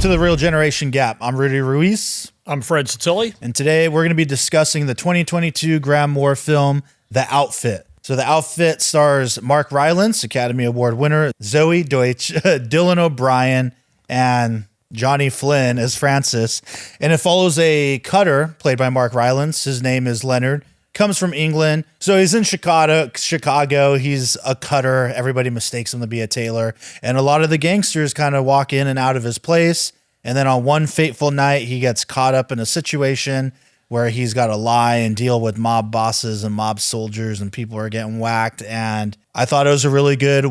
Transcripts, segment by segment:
to the Real Generation Gap. I'm Rudy Ruiz. I'm Fred Satilli. And today we're going to be discussing the 2022 Graham Moore film, The Outfit. So The Outfit stars Mark Rylance, Academy Award winner, Zoe Deutsch, Dylan O'Brien, and Johnny Flynn as Francis. And it follows a cutter played by Mark Rylance. His name is Leonard. Comes from England. So he's in Chicago. He's a cutter. Everybody mistakes him to be a tailor. And a lot of the gangsters kind of walk in and out of his place. And then on one fateful night, he gets caught up in a situation where he's got to lie and deal with mob bosses and mob soldiers, and people are getting whacked. And I thought it was a really good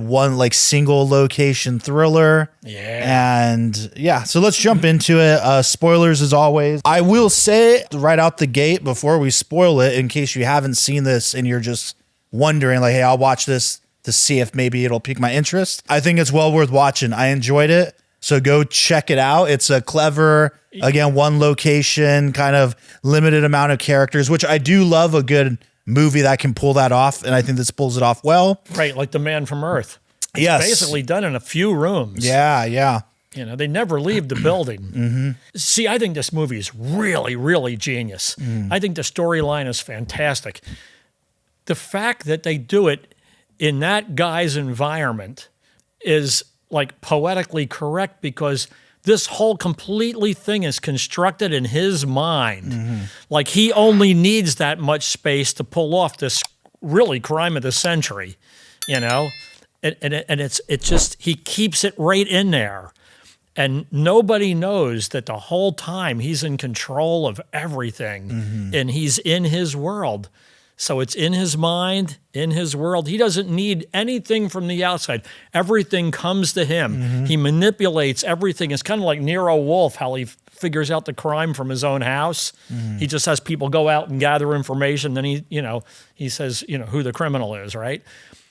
single location thriller. Yeah. And yeah, so let's jump into it. Spoilers as always. I will say right out the gate before we spoil it, in case you haven't seen this and you're just wondering hey, I'll watch this to see if maybe it'll pique my interest. I think it's well worth watching. I enjoyed it. So go check it out. It's a clever, again, one location, kind of limited amount of characters, which I do love a good movie that can pull that off. And I think this pulls it off well. Right, like The Man from Earth. It's yes. basically done in a few rooms. Yeah. You know, they never leave the building. Mm-hmm. See, I think this movie is really, really genius. I think the storyline is fantastic. The fact that they do it in that guy's environment is poetically correct, because this whole completely thing is constructed in his mind. Mm-hmm. He only needs that much space to pull off this really crime of the century, you know? And it's just, he keeps it right in there. And nobody knows that the whole time he's in control of everything, and he's in his world. So it's in his mind, in his world. He doesn't need anything from the outside. Everything comes to him. Mm-hmm. He manipulates everything. It's kind of like Nero Wolfe, how he figures out the crime from his own house. Mm-hmm. He just has people go out and gather information. Then he says, who the criminal is, right?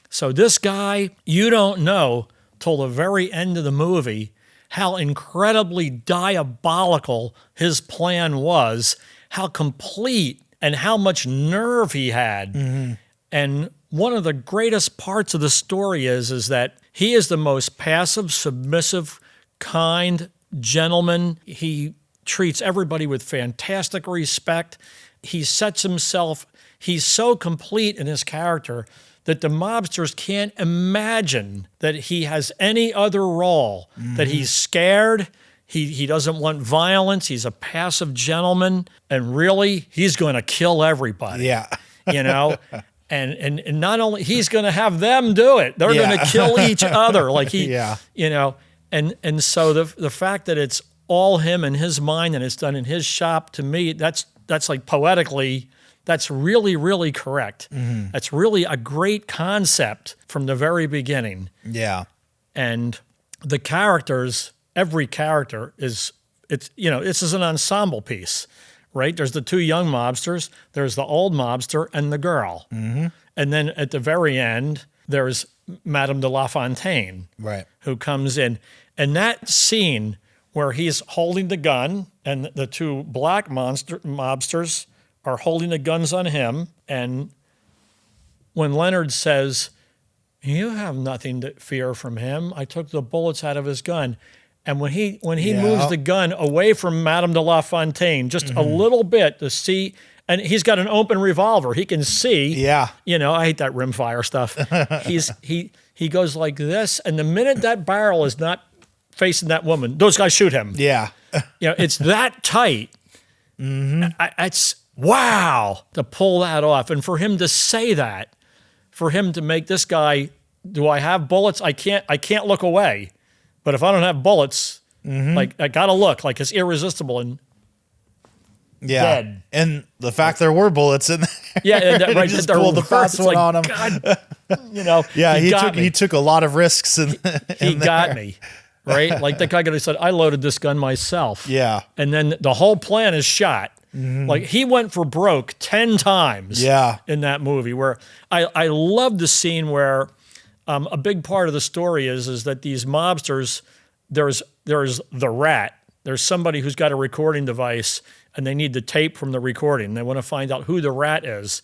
So this guy, you don't know till the very end of the movie how incredibly diabolical his plan was, how complete and how much nerve he had. Mm-hmm. And one of the greatest parts of the story is that he is the most passive, submissive, kind gentleman. He treats everybody with fantastic respect. He sets himself, he's so complete in his character that the mobsters can't imagine that he has any other role, that he's scared. He doesn't want violence. He's a passive gentleman, and really, he's going to kill everybody. Yeah. And not only, he's going to have them do it. They're going to kill each other. And so the fact that it's all him in his mind and it's done in his shop, to me, that's poetically, that's really, really correct. Mm-hmm. That's really a great concept from the very beginning. Yeah. And the characters, every character this is an ensemble piece, right? There's the two young mobsters, there's the old mobster, and the girl. Mm-hmm. And then at the very end, there's Madame de La Fontaine, right, who comes in. And that scene where he's holding the gun and the two black mobsters are holding the guns on him, and when Leonard says, "You have nothing to fear from him. I took the bullets out of his gun." And when he moves the gun away from Madame de La Fontaine just a little bit to see, and he's got an open revolver, he can see. Yeah. I hate that rimfire stuff. He goes like this, and the minute that barrel is not facing that woman, those guys shoot him. Yeah. It's that tight. Mm-hmm. It's wow to pull that off, and for him to say that, for him to make this guy, do I have bullets? I can't look away. But if I don't have bullets, I gotta look, it's irresistible and dead. And the fact there were bullets in there. Yeah, and right. He just pulled the fast one on him. God, yeah, he took a lot of risks. He got me, right? Like the guy could have said, "I loaded this gun myself." Yeah, and then the whole plan is shot. Mm-hmm. He went for broke 10 times. Yeah, in that movie, where I love the scene where. A big part of the story is that these mobsters, there's the rat. There's somebody who's got a recording device, and they need the tape from the recording. They want to find out who the rat is.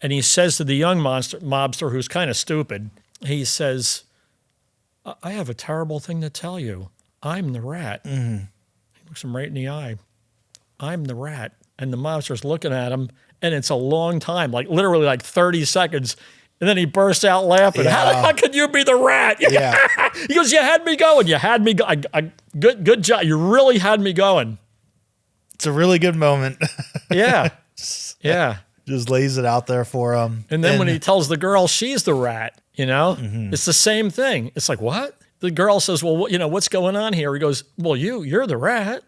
And he says to the young mobster, who's kind of stupid, he says, "I have a terrible thing to tell you. I'm the rat." Mm-hmm. looks him right in the eye. I'm the rat. And the mobster's looking at him, and it's a long time, like literally like 30 seconds. And then he bursts out laughing. Yeah. How could you be the rat? Yeah. He goes, you had me going. You had me going. Good job. You really had me going. It's a really good moment. Yeah. Yeah. Just lays it out there for him. And then when he tells the girl she's the rat, it's the same thing. It's like, what? The girl says, well, what's going on here? He goes, well, you're the rat.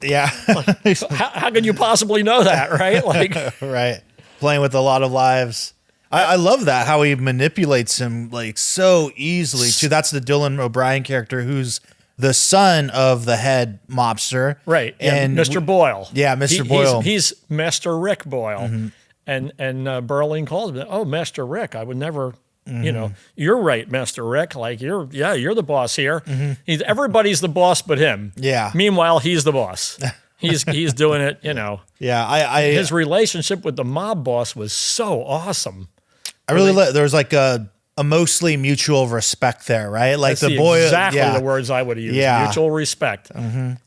Yeah. Like, how can you possibly know that, right? Like, right. Playing with a lot of lives. I love that, how he manipulates him like so easily too. That's the Dylan O'Brien character, who's the son of the head mobster. Right. And Mr. Boyle. Yeah, Mr. Boyle. He's Master Rick Boyle. And Berlin calls him, oh, Master Rick. I would never, you're right, Master Rick. Like, you're the boss here. Everybody's the boss but him. Yeah. Meanwhile, he's the boss. He's doing it, Yeah, his relationship with the mob boss was so awesome. I really there's like a mostly mutual respect there, right? Like That's the boy, exactly the words I would have used. Yeah. Mutual respect.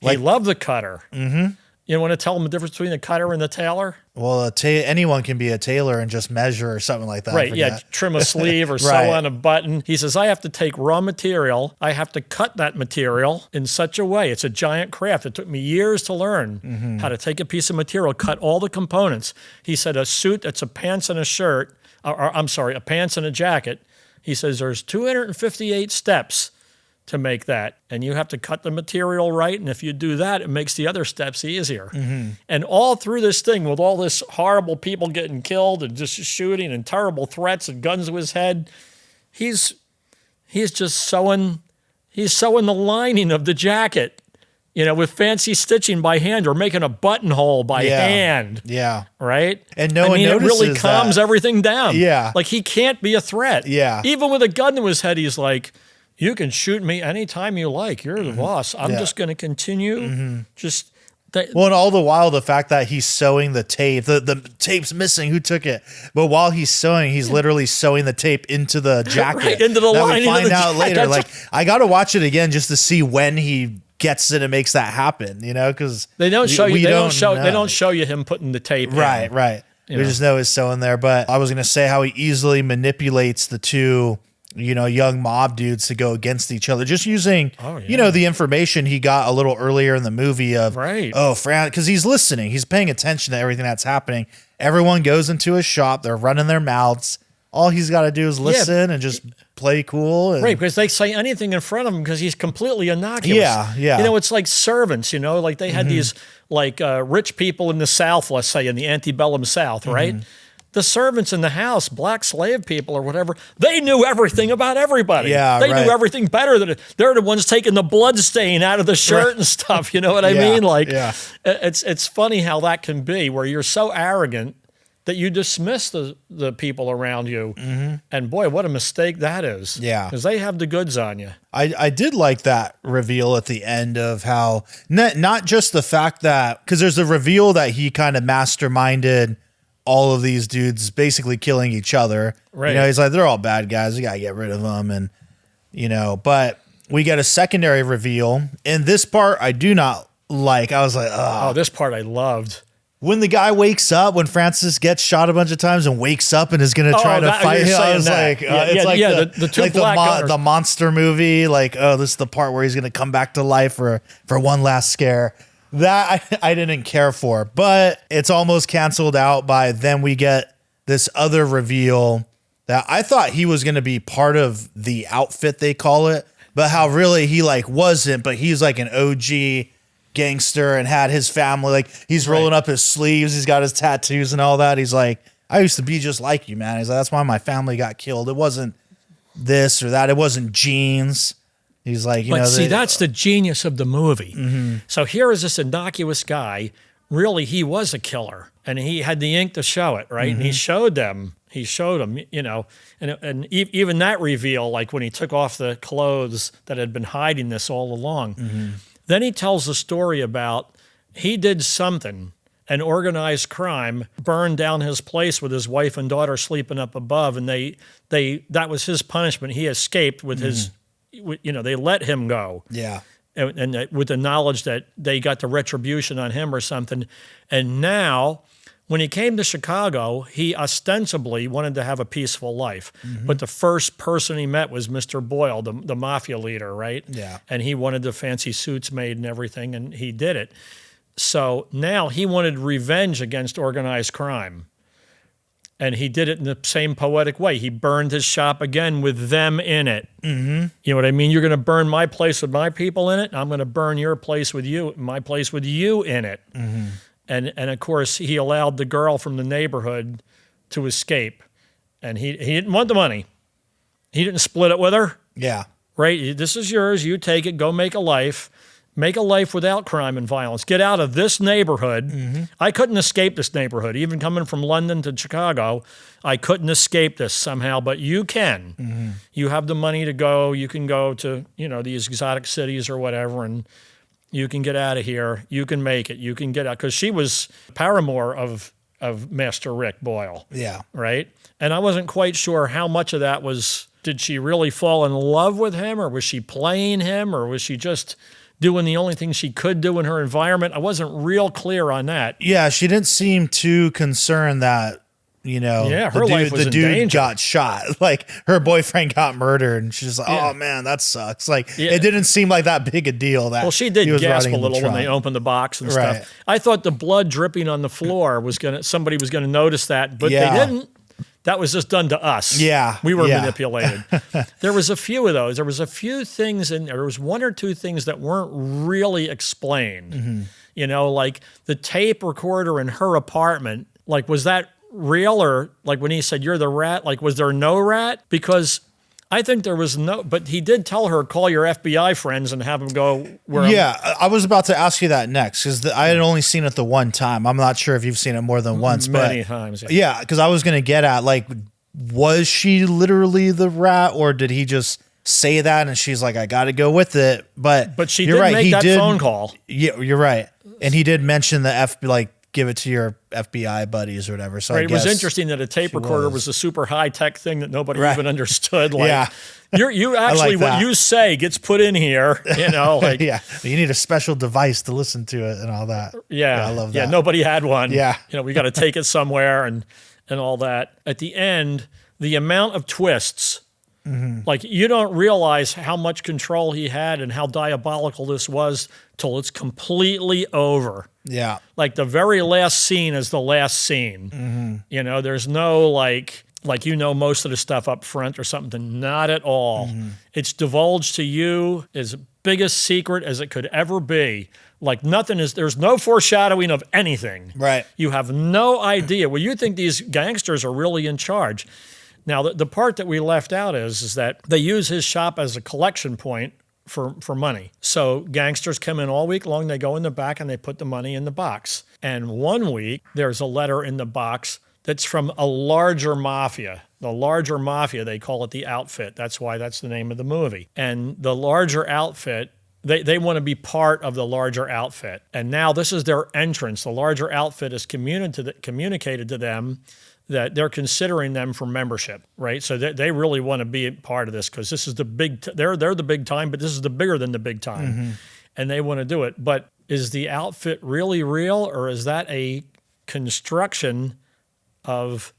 He loved the cutter. You want to tell him the difference between the cutter and the tailor? Well, anyone can be a tailor and just measure or something like that. Right, yeah, trim a sleeve or sew on a button. He says, I have to take raw material. I have to cut that material in such a way. It's a giant craft. It took me years to learn how to take a piece of material, cut all the components. He said, a suit that's a pants and a shirt, a pants and a jacket. He says, there's 258 steps to make that, and you have to cut the material right, and if you do that, it makes the other steps easier. And all through this thing, with all this horrible people getting killed and just shooting and terrible threats and guns to his head, he's just sewing the lining of the jacket, with fancy stitching by hand, or making a buttonhole by hand. Yeah. Right? And no one it notices really calms that. everything down. Yeah. Like, he can't be a threat. Yeah. Even with a gun to his head, he's like, you can shoot me anytime you like. You're the boss. I'm just going to continue. Well, and all the while, the fact that he's sewing the tape, the tape's missing. Who took it? But while he's sewing, he's literally sewing the tape into the jacket. Right, into the that lining we find of the out jacket. later. Like, I got to watch it again just to see when he gets it and makes that happen. Because they don't show you. They don't show you him putting the tape. Right, in. right. We just know he's sewing there. But I was going to say how he easily manipulates the two, young mob dudes to go against each other, just using, the information he got a little earlier in the movie of, Fran, because he's listening, he's paying attention to everything that's happening. Everyone goes into his shop, they're running their mouths. All he's got to do is listen and just play cool. And, right, because they say anything in front of him because he's completely innocuous. Yeah, yeah. It's like servants, like they had these rich people in the South, let's say in the antebellum South, right? The servants in the house, black slave people or whatever, they knew everything about everybody. Yeah, they knew everything better than it. They're the ones taking the blood stain out of the shirt and stuff. You know what I mean? Like, it's funny how that can be, where you're so arrogant that you dismiss the people around you. And boy, what a mistake that is. Yeah. Because they have the goods on you. I did like that reveal at the end of how, not just the fact that, because there's a reveal that he kind of masterminded all of these dudes basically killing each other. Right. He's like, they're all bad guys. We got to get rid of them. And, but we get a secondary reveal. And this part I do not like. I was like, oh, this part I loved. When the guy wakes up, when Francis gets shot a bunch of times and wakes up and is going to try to fight him, I was like, it's like the two black gunners. The monster movie. Like, this is the part where he's going to come back to life for one last scare. That I didn't care for, but it's almost canceled out by then we get this other reveal that I thought he was going to be part of the outfit, they call it, but how really he wasn't, but he's like an OG gangster and had his family, like he's rolling up his sleeves, he's got his tattoos and all that. He's like, I used to be just like you, man. He's like, that's why my family got killed. It wasn't this or that. It wasn't jeans. He's like, that's the genius of the movie. So here is this innocuous guy. Really, he was a killer, and he had the ink to show it, right? And he showed them. He showed them, and even that reveal, like when he took off the clothes that had been hiding this all along. Then he tells the story about he did something, an organized crime, burned down his place with his wife and daughter sleeping up above, and that was his punishment. He escaped with his. They let him go. Yeah. and with the knowledge that they got the retribution on him or something. And now, when he came to Chicago, he ostensibly wanted to have a peaceful life. But the first person he met was Mr. Boyle, the mafia leader, right? Yeah. And he wanted the fancy suits made and everything, and he did it. So now he wanted revenge against organized crime. And he did it in the same poetic way. He burned his shop again with them in it. You know what I mean? You're going to burn my place with my people in it. I'm going to burn your place with you, my place with you in it. And of course, he allowed the girl from the neighborhood to escape. And he didn't want the money. He didn't split it with her. Yeah. Right? This is yours. You take it. Go make a life. Make a life without crime and violence. Get out of this neighborhood. I couldn't escape this neighborhood. Even coming from London to Chicago, I couldn't escape this somehow, but you can. You have the money to go. You can go to, these exotic cities or whatever, and you can get out of here. You can make it. You can get out. Because she was paramour of Master Rick Boyle. Yeah. Right? And I wasn't quite sure how much of that was, did she really fall in love with him, or was she playing him, or was she just doing the only thing she could do in her environment? I wasn't real clear on that. Yeah, she didn't seem too concerned that, her life was the in dude danger. got shot. Like, her boyfriend got murdered, and she's like, oh, man, that sucks. Like, it didn't seem like that big a deal. That she did he was gasp a riding in the little when they trunk. opened the box and Right. stuff. I thought the blood dripping on the floor somebody was going to notice that, but they didn't. That was just done to us. Yeah. We were Yeah. manipulated. There was a few of those. There was a few things, and there was one or two things that weren't really explained. Like the tape recorder in her apartment, like, was that real? Or like when he said, you're the rat, like, was there no rat? Because I think there was no, but he did tell her, call your FBI friends and have them go where. Yeah, I was about to ask you that next, because I had only seen it the one time. I'm not sure if you've seen it more than once. Many times. Yeah, because I was going to get at, like, was she literally the rat, or did he just say that and she's like, I got to go with it? But she you're did right, make that phone call. Yeah, you're right. And he did mention give it to your FBI buddies or whatever. So It was interesting that a tape recorder was a super high tech thing that nobody even understood. Like, you actually what you say gets put in here. Like yeah, you need a special device to listen to it and all that. Yeah, I love that. Yeah, nobody had one. Yeah, we got to take it somewhere and all that. At the end, the amount of twists. Like, you don't realize how much control he had and how diabolical this was till it's completely over. Yeah. Like, the very last scene is the last scene. There's no like most of the stuff up front or something. Not at all. It's divulged to you as big a secret as it could ever be. Like, there's no foreshadowing of anything. Right. You have no idea. Well, you think these gangsters are really in charge. Now, the part that we left out is that they use his shop as a collection point for money. So gangsters come in all week long, they go in the back and they put the money in the box. And one week, there's a letter in the box that's from a larger mafia. The larger mafia, they call it the outfit. That's why that's the name of the movie. And the larger outfit, they want to be part of the larger outfit. And now this is their entrance. The larger outfit is communicated to them that they're considering them for membership, right? So they really want to be a part of this, because this is the big, they're the big time, but this is the bigger than the big time. And they want to do it. But is the outfit really real, or is that a construction of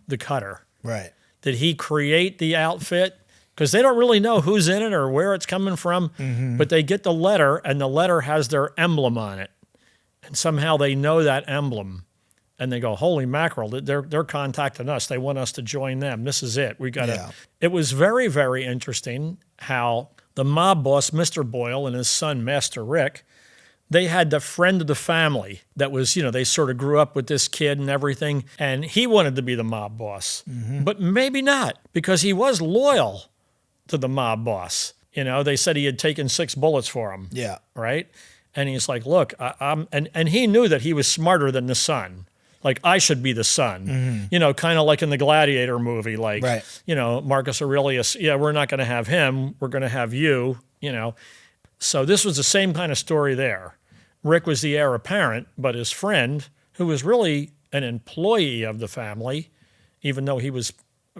the cutter? Right. Did he create the outfit? Because they don't really know who's in it or where it's coming from, but they get the letter, and the letter has their emblem on it. And somehow they know that emblem. And they go, holy mackerel, they're contacting us. They want us to join them. This is it. We got to. Yeah. It was very, very interesting how the mob boss, Mr. Boyle, and his son, Master Rick, they had the friend of the family that was, they sort of grew up with this kid and everything. And he wanted to be the mob boss. But maybe not, because he was loyal to the mob boss. They said he had taken 6 bullets for him. Yeah. Right? And he's like, look, and he knew that he was smarter than the son. Like, I should be the son, kind of like in the Gladiator movie, like, Marcus Aurelius, we're not going to have him. We're going to have you, So this was the same kind of story there. Rick was the heir apparent, but his friend, who was really an employee of the family, even though he was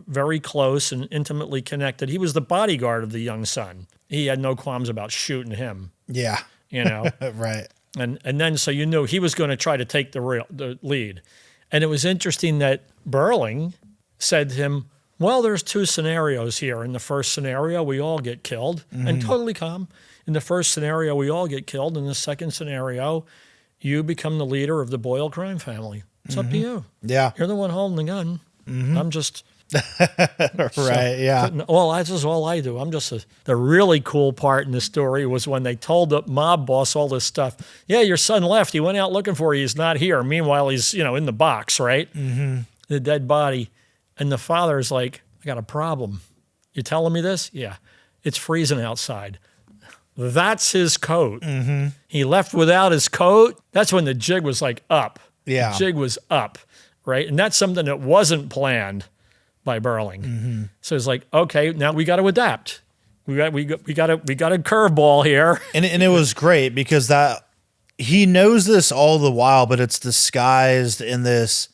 very close and intimately connected, he was the bodyguard of the young son. He had no qualms about shooting him. Yeah. you know. Right. And then so you knew he was going to try to take the lead. And it was interesting that Berling said to him, well, there's two scenarios here. In the first scenario, we all get killed, and totally calm. In the first scenario, we all get killed. In the second scenario, you become the leader of the Boyle crime family. It's up to you. Yeah. You're the one holding the gun. I'm just... Right, yeah. Well, that's just all I do. I'm just the really cool part in the story was when they told the mob boss all this stuff. Yeah, your son left. He went out looking for you. He's not here. Meanwhile, he's, in the box, right? The dead body. And the father's like, I got a problem. You telling me this? Yeah. It's freezing outside. That's his coat. He left without his coat. That's when the jig was like up. Yeah. The jig was up, right? And that's something that wasn't planned by Berling. So it's like, okay, now we got to adapt. We got a curveball here. And it was great because that he knows this all the while, but it's disguised in this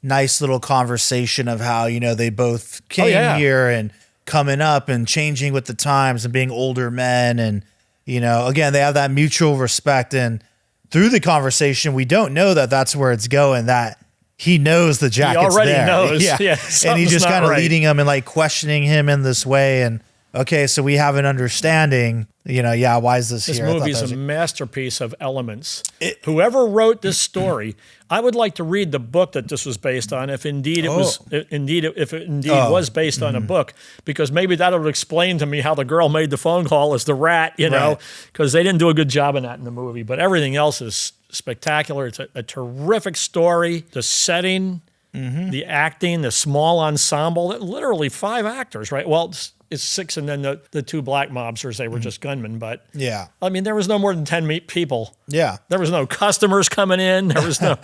nice little conversation of how, they both came here and coming up and changing with the times and being older men. And, again, they have that mutual respect. And through the conversation, we don't know that that's where it's going, that he knows the jacket's there. He there. already knows. Yeah. And he's just kind of leading him and like questioning him in this way. And okay, so we have an understanding, why is this here? This movie is a masterpiece of elements. Whoever wrote this story, I would like to read the book that this was based on, if indeed it was was based on a book, because maybe that would explain to me how the girl made the phone call as the rat, because they didn't do a good job in that in the movie. But everything else is spectacular. It's a terrific story. The setting, the acting, the small ensemble, literally 5 actors, right? Well, it's 6, and then the 2 black mobsters, they were just gunmen. But yeah, I mean, there was no more than 10 people. Yeah. There was no customers coming in. There was no,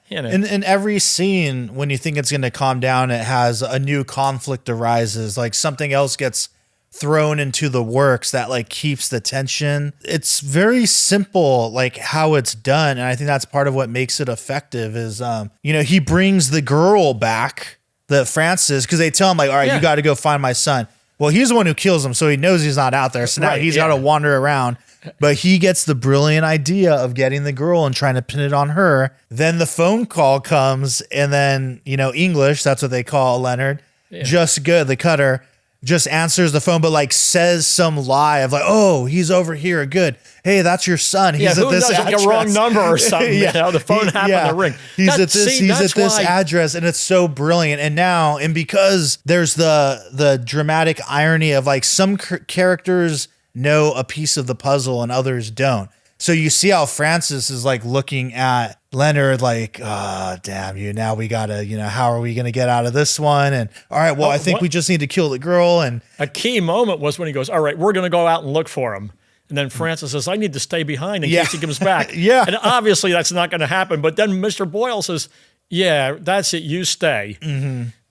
In every scene, when you think it's going to calm down, it has a new conflict arises. Like something else gets thrown into the works that like keeps the tension. It's very simple, like how it's done. And I think that's part of what makes it effective is, he brings the girl back, the Francis, because they tell him like, all right, you got to go find my son. Well, he's the one who kills him, so he knows he's not out there. So now he's got to wander around. But he gets the brilliant idea of getting the girl and trying to pin it on her. Then the phone call comes, and then, English, that's what they call Leonard, just good, the cutter, just answers the phone, but like says some lie of like, oh, he's over here, good. Hey, that's your son. He's at this address. Like a wrong number or something. The phone happened to ring. He's at this address, and it's so brilliant. And because there's the dramatic irony of like some characters know a piece of the puzzle and others don't. So you see how Francis is like looking at Leonard like, oh, damn you. Now we got to, how are we going to get out of this one? And all right, well, I think we just need to kill the girl. And a key moment was when he goes, all right, we're going to go out and look for him. And then Francis says, I need to stay behind in case he comes back. And obviously that's not going to happen. But then Mr. Boyle says, yeah, that's it. You stay.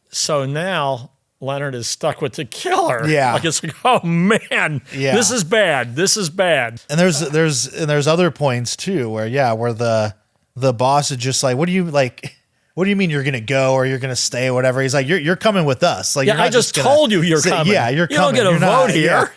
So now Leonard is stuck with the killer. Like it's like, oh man, this is bad. This is bad. And there's other points too where the boss is just like, what do you mean you're gonna go or you're gonna stay or whatever? He's like, you're coming with us. Like, I just told you you're coming. Yeah, you're coming. You don't get a vote here.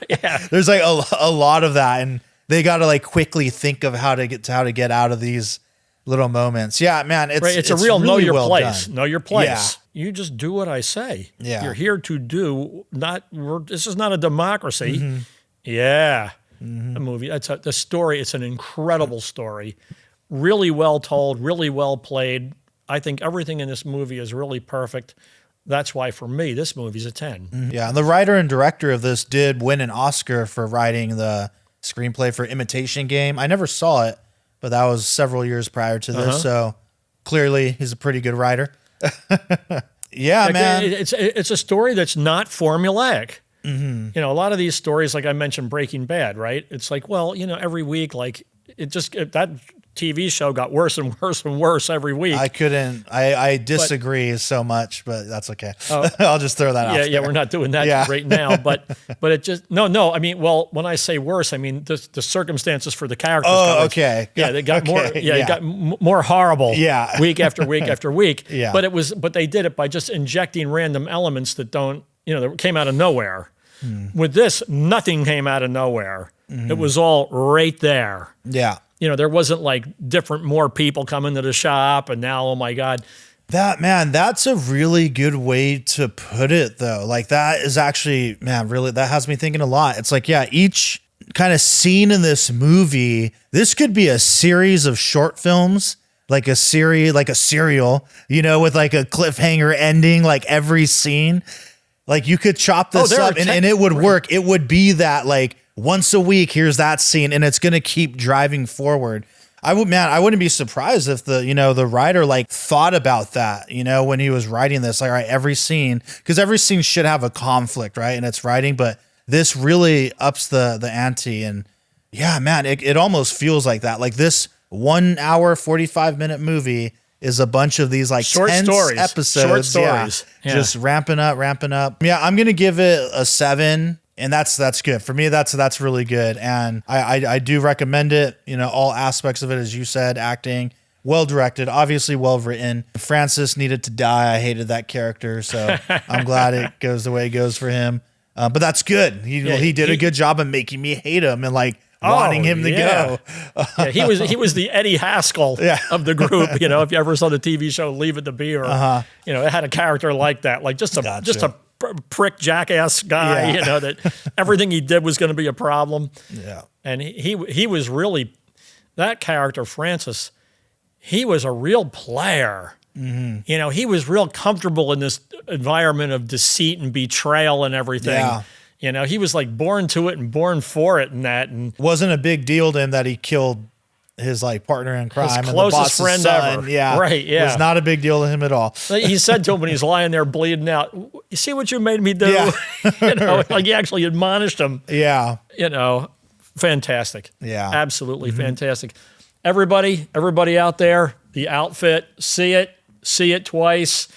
There's like a lot of that, and they got to like quickly think of how to get out of these little moments. Yeah, man, it's a real really know your well place. done. Know your place. You just do what I say. You're here to do. This is not a democracy. A movie. The story. It's an incredible story. Really well told. Really well played. I think everything in this movie is really perfect. That's why, for me, this movie's a 10. Yeah, and the writer and director of this did win an Oscar for writing the screenplay for Imitation Game. I never saw it, but that was several years prior to this, so clearly he's a pretty good writer. Man. It's a story that's not formulaic. A lot of these stories, like I mentioned, Breaking Bad, right? It's like, well, every week, like that TV show got worse and worse and worse every week. I disagree so much, but that's okay. I'll just throw that out there. Yeah, we're not doing that right now, but it just, no, I mean, well, when I say worse, I mean the circumstances for the characters. Oh, okay. Yeah, they got more, it got more horrible week after week after week. But they did it by just injecting random elements that that came out of nowhere. With this, nothing came out of nowhere. It was all right there. Yeah. You know, there wasn't like more people coming to the shop and now, oh my God. That's a really good way to put it though. Like that is actually, man, really, that has me thinking a lot. It's like, yeah, each kind of scene in this movie, this could be a series of short films, like a serial, you know, with like a cliffhanger ending, like every scene. Like you could chop this up and it would work. It would be that like once a week, here's that scene and it's going to keep driving forward. I wouldn't be surprised if the writer like thought about that, you know, when he was writing this, like, all right, every scene, because every scene should have a conflict, right? And it's writing, but this really ups the ante. And yeah, man, it almost feels like that. Like this 1 hour, 45-minute movie is a bunch of these like short tense stories, episodes. Yeah. Just ramping up. Yeah, I'm going to give it a 7. And that's good. For me, that's really good. And I do recommend it. You know, all aspects of it, as you said, acting, well directed, obviously well written. Francis needed to die. I hated that character. So I'm glad it goes the way it goes for him. But that's good. He did a good job of making me hate him and like wanting him to go. He was the Eddie Haskell of the group. You know, if you ever saw the TV show Leave It to Beaver, you know, it had a character like that, like just a prick jackass guy, you know, that everything he did was going to be a problem. Yeah. And he was really, that character, Francis, he was a real player. You know, he was real comfortable in this environment of deceit and betrayal and everything. Yeah. You know, he was like born to it and born for it and that. And wasn't a big deal to him that he killed his like partner in crime, his and closest friend ever. Yeah, right. Yeah, it was not a big deal to him at all. He said to him when he's lying there bleeding out, "You see what you made me do?" Yeah. You know, like he actually admonished him. Yeah, you know, fantastic. Yeah, absolutely fantastic. Everybody out there, The Outfit, see it twice,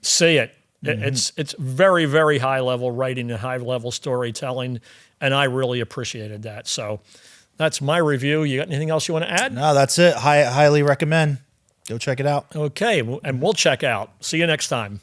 see it. It's very, very high level writing and high level storytelling, and I really appreciated that. So. That's my review. You got anything else you want to add? No, that's it. Highly recommend. Go check it out. Okay, and we'll check out. See you next time.